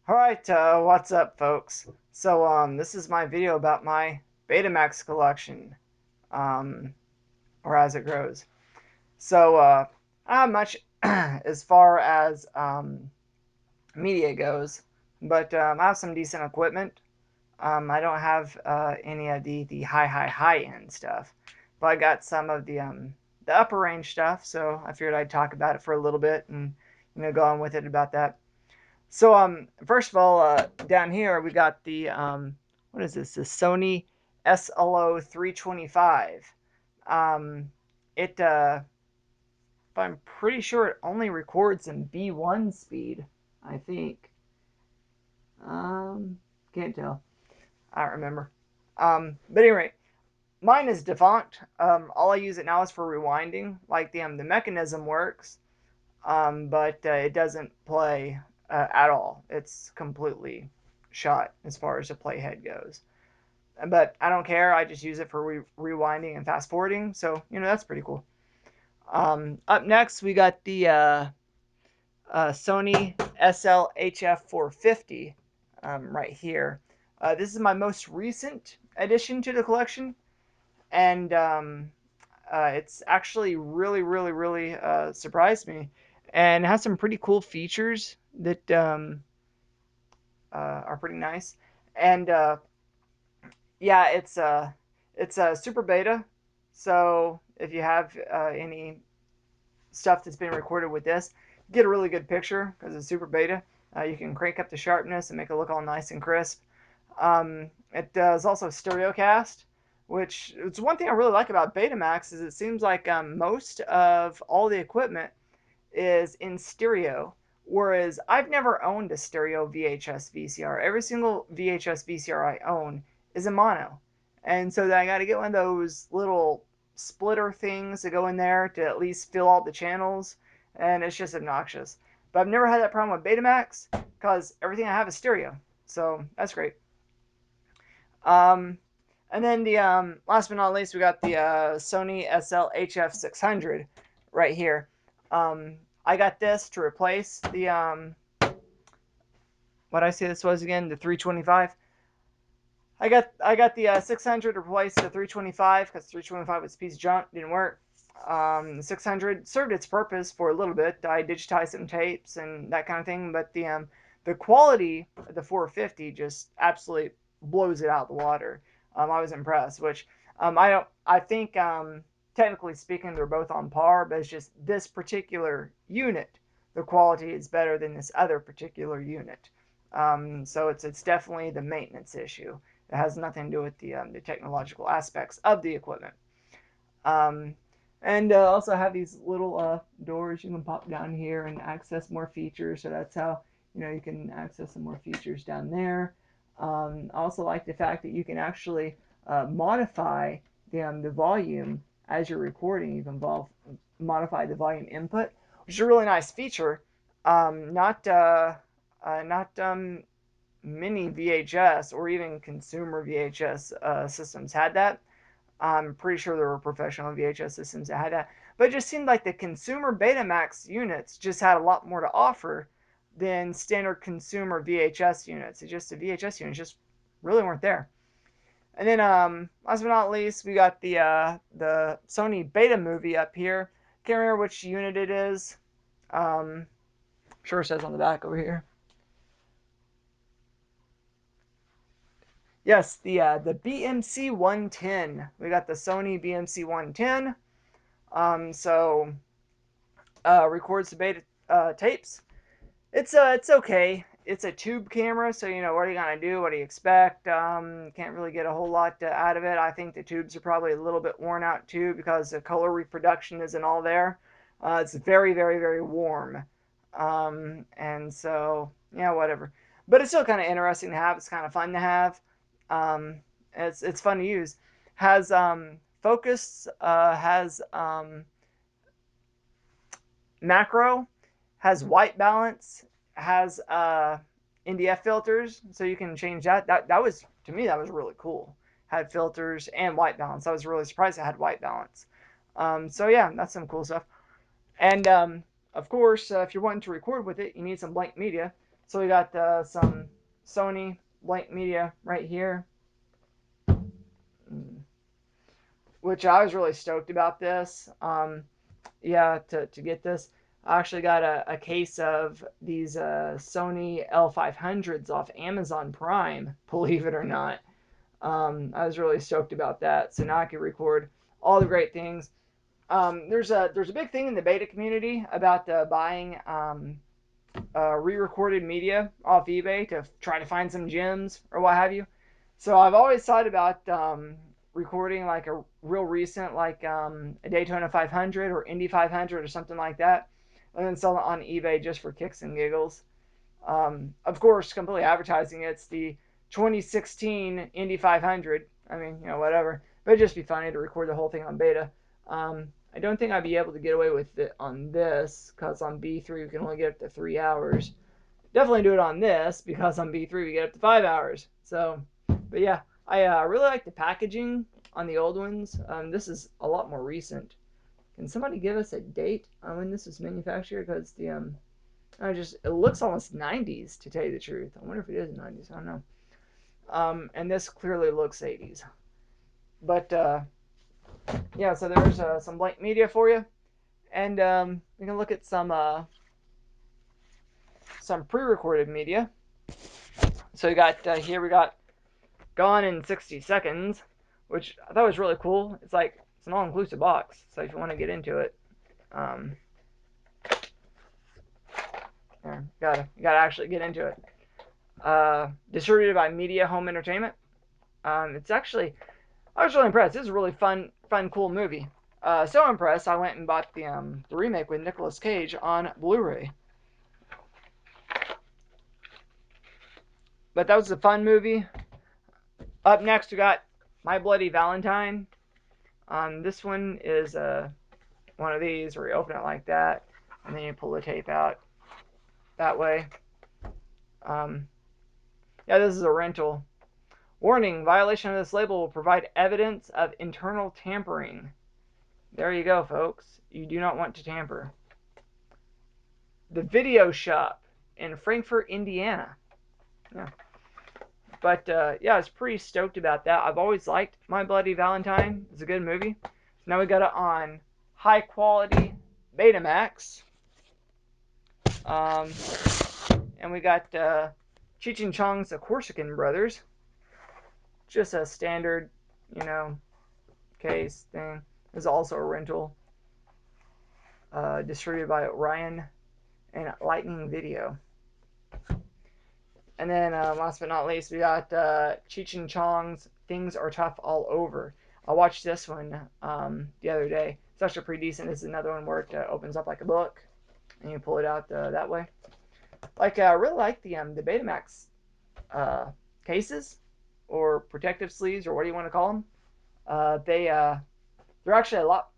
Alright, what's up, folks? This is my video about my Betamax collection, um, or as it grows. Not much as far as media goes, but I have some decent equipment. I don't have any of the high end stuff, but I got some of the upper range stuff. So I figured I'd talk about it for a little bit and go on with it about that. First of all, down here we got the what is this? The Sony Slo 325. Um, it I'm pretty sure it only records in B1 speed. I think. Um, can't tell. I don't remember. But anyway, mine is defunct. All I use it now is for rewinding. Like the mechanism works, but it doesn't play at all. It's completely shot as far as the playhead goes. But I don't care. I just use it for rewinding and fast forwarding. So that's pretty cool. Up next, we got the Sony Sl Hf 450 right here. This is my most recent addition to the collection, and it's actually really surprised me, and has some pretty cool features that are pretty nice. And yeah, it's a super beta. So if you have any stuff that's been recorded with this, get a really good picture because it's super beta. You can crank up the sharpness and make it look all nice and crisp. It does also stereocast, which it's one thing I really like about Betamax is it seems like most of all the equipment is in stereo, whereas I've never owned a stereo VHS VCR. Every single VHS VCR I own is a mono, and so I got to get one of those little splitter things to go in there to at least fill all the channels, and it's just obnoxious. But I've never had that problem with Betamax because everything I have is stereo, so that's great. Um, and then the last but not least, we got the Sony Sl Hf 600 right here. I got this to replace the what I say this was again, the 325. I got the 600 to replace the 325 because 325 was a piece of junk, didn't work. The 600 served its purpose for a little bit. I digitized some tapes and that kind of thing, but the quality of the 450 just absolutely blows it out of the water. I was impressed, which I don't. I think technically speaking, they're both on par, but it's just this particular unit, the quality is better than this other particular unit. So it's definitely the maintenance issue. It has nothing to do with the technological aspects of the equipment. Um, and also have these little doors you can pop down here and access more features. So that's how you can access some more features down there. I also like the fact that you can actually modify the volume as you're recording. You can modify the volume input, which is a really nice feature. Not mini VHS or even consumer VHS systems had that. I'm pretty sure there were professional VHS systems that had that. But it just seemed like the consumer Betamax units just had a lot more to offer than standard consumer VHS units. It's just the VHS units just really weren't there. And then last but not least, we got the Sony Beta movie up here. Can't remember which unit it is. Sure it says on the back over here. Yes, the BMC 110. We got the Sony BMC 110. So records the beta tapes. It's okay. It's a tube camera, so what are you gonna do? What do you expect? Can't really get a whole lot out of it. I think the tubes are probably a little bit worn out too because the color reproduction isn't all there. It's very warm, and so yeah, whatever. But it's still kind of interesting to have. It's kind of fun to have. It's fun to use. Has focus. Has macro, has white balance, has NDF filters, so you can change that. That was, to me, that was really cool. Had filters and white balance. I was really surprised it had white balance. So yeah, that's some cool stuff. And of course, if you're wanting to record with it, you need some blank media. So we got some Sony blank media right here, which I was really stoked about this. Yeah, to get this. I actually got a case of these Sony L500s off Amazon Prime, believe it or not. I was really stoked about that. So now I can record all the great things. There's a big thing in the beta community about buying re-recorded media off eBay to try to find some gems or what have you. So I've always thought about recording like a real recent, like a Daytona 500 or Indy 500 or something like that, and then sell it on eBay just for kicks and giggles. Of course, completely advertising it's the 2016 Indy 500. I mean, whatever. But it'd just be funny to record the whole thing on beta. I don't think I'd be able to get away with it on this, because on B3 we can only get up to 3 hours. Definitely do it on this, because on B3 we get up to 5 hours. So, but yeah, I really like the packaging on the old ones. This is a lot more recent. Can somebody give us a date on when this was manufactured? Because the it looks almost 90s, to tell you the truth. I wonder if it is 90s. I don't know. And this clearly looks 80s. But yeah, so there's some blank media for you, and we can look at some pre-recorded media. So we got here we got Gone in 60 Seconds, which I thought was really cool. It's an all-inclusive box, so if you want to get into it, you gotta actually get into it. Distributed by Media Home Entertainment. It's actually, I was really impressed. This is a really fun, cool movie. So impressed, I went and bought the remake with Nicolas Cage on Blu-ray. But that was a fun movie. Up next, we got My Bloody Valentine. This one is one of these where you open it like that, and then you pull the tape out that way. Yeah, this is a rental. Warning, violation of this label will provide evidence of internal tampering. There you go, folks. You do not want to tamper. The Video Shop in Frankfort, Indiana. Yeah. But yeah, I was pretty stoked about that. I've always liked My Bloody Valentine. It's a good movie. So now we got it on high quality Betamax. And we got Cheech Chong's The Corsican Brothers. Just a standard, case thing. There's also a rental. Distributed by Orion and Lightning Video. And then last but not least, we got Cheech Chong's Things Are Tough All Over. I watched this one the other day. It's actually pretty decent. This is another one where it opens up like a book, and you pull it out that way. I really like the Betamax cases, or protective sleeves, or what do you want to call them. They're actually a lot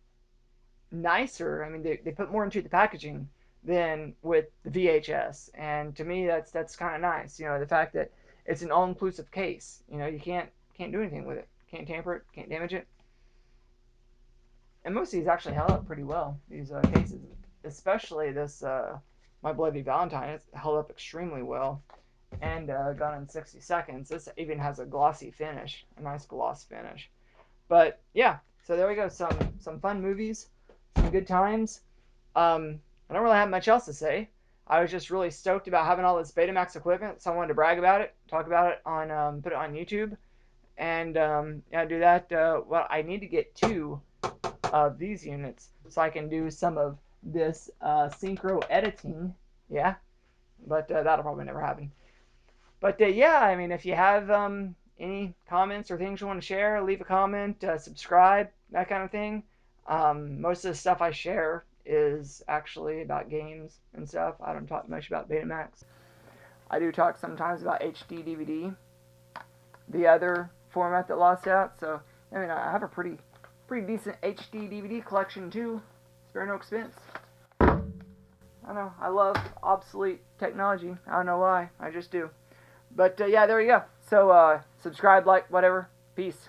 nicer. I mean, they put more into the packaging than with the VHS, and to me that's kind of nice. The fact that it's an all-inclusive case. You can't do anything with it. Can't tamper it. Can't damage it. And most of these actually held up pretty well. These cases, especially this My Bloody Valentine, it's held up extremely well. And Gone in 60 Seconds. This even has a glossy finish, a nice gloss finish. But yeah, so there we go. Some fun movies, some good times. I don't really have much else to say. I was just really stoked about having all this Betamax equipment, so I wanted to brag about it, talk about it on, put it on YouTube, and yeah, do that. Well, I need to get 2 of these units so I can do some of this synchro editing. Yeah, but that'll probably never happen. But yeah, I mean, if you have any comments or things you want to share, leave a comment, subscribe, that kind of thing. Most of the stuff I share is actually about games and stuff. I don't talk much about Betamax. I do talk sometimes about HD DVD, the other format that lost out. So I mean, I have a pretty decent HD DVD collection too. Spare no expense. I don't know. I love obsolete technology. I don't know why. I just do. But yeah, there you go. So subscribe, like, whatever. Peace.